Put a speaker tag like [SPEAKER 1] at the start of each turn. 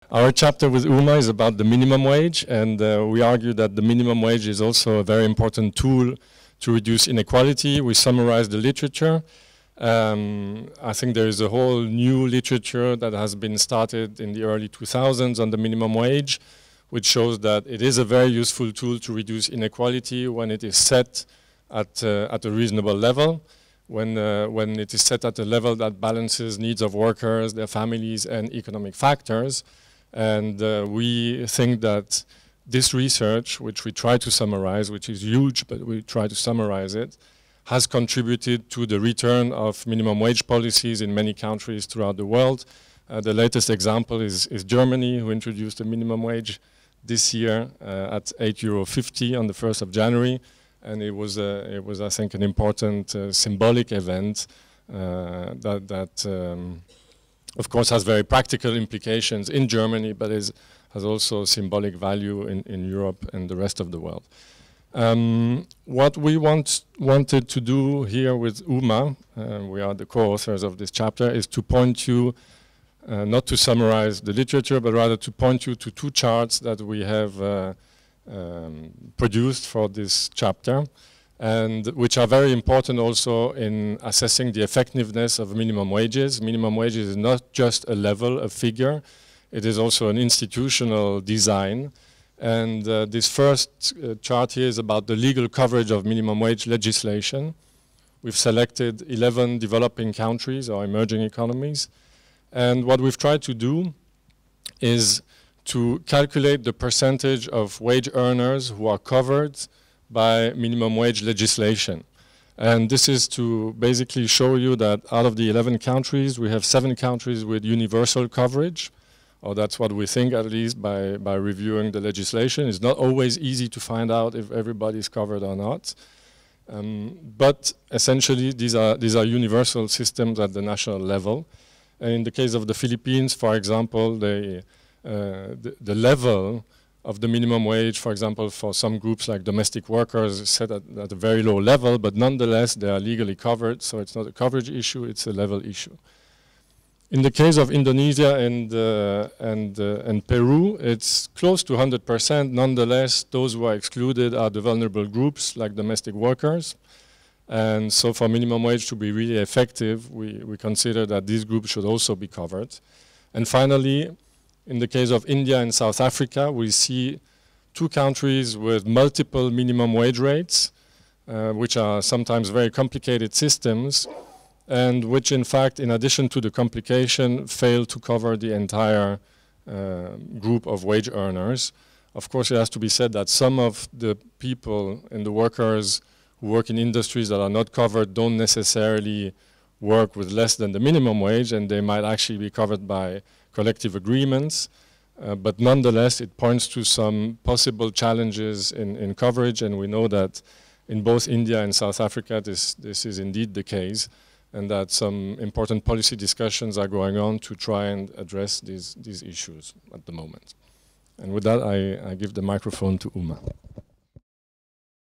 [SPEAKER 1] Our chapter with UMA is about the minimum wage, and we argue that the minimum wage is also a very important tool to reduce inequality. We summarize the literature. I think there is a whole new literature that has been started in the early 2000s on the minimum wage, which shows that it is a very useful tool to reduce inequality when it is set at a reasonable level, when it is set at a level that balances needs of workers, their families, and economic factors. And we think that this research, which we try to summarize, which is huge, but we try to summarize it, has contributed to the return of minimum wage policies in many countries throughout the world. The latest example is Germany, who introduced a minimum wage this year at €8.50 on the 1st of January. And it was, I think, an important symbolic event that of course, has very practical implications in Germany, but has also symbolic value in Europe and the rest of the world. What we wanted to do here with UMA, we are the co-authors of this chapter, is to point you, not to summarize the literature, but rather to point you to two charts that we have produced for this chapter, and which are very important also in assessing the effectiveness of minimum wages. Minimum wages is not just a level, a figure, it is also an institutional design. And this first chart here is about the legal coverage of minimum wage legislation. We've selected 11 developing countries or emerging economies. And what we've tried to do is to calculate the percentage of wage earners who are covered by minimum wage legislation. And this is to basically show you that out of the 11 countries, we have 7 countries with universal coverage, or that's what we think at least by reviewing the legislation. It's not always easy to find out if everybody is covered or not. But essentially, these are universal systems at the national level. And in the case of the Philippines, for example, the level of the minimum wage, for example, for some groups like domestic workers is set at a very low level, but nonetheless they are legally covered, so it's not a coverage issue, it's a level issue. In the case of Indonesia and Peru, it's close to 100%. Nonetheless, those who are excluded are the vulnerable groups like domestic workers. And so for minimum wage to be really effective, we consider that these groups should also be covered. And finally, in the case of India and South Africa, we see 2 countries with multiple minimum wage rates, which are sometimes very complicated systems, and which in fact, in addition to the complication, fail to cover the entire group of wage earners. Of course, it has to be said that some of the people and the workers who work in industries that are not covered don't necessarily work with less than the minimum wage, and they might actually be covered by collective agreements, but nonetheless it points to some possible challenges in coverage, and we know that in both India and South Africa this is indeed the case, and that some important policy discussions are going on to try and address these issues at the moment. And with that I give the microphone to Uma.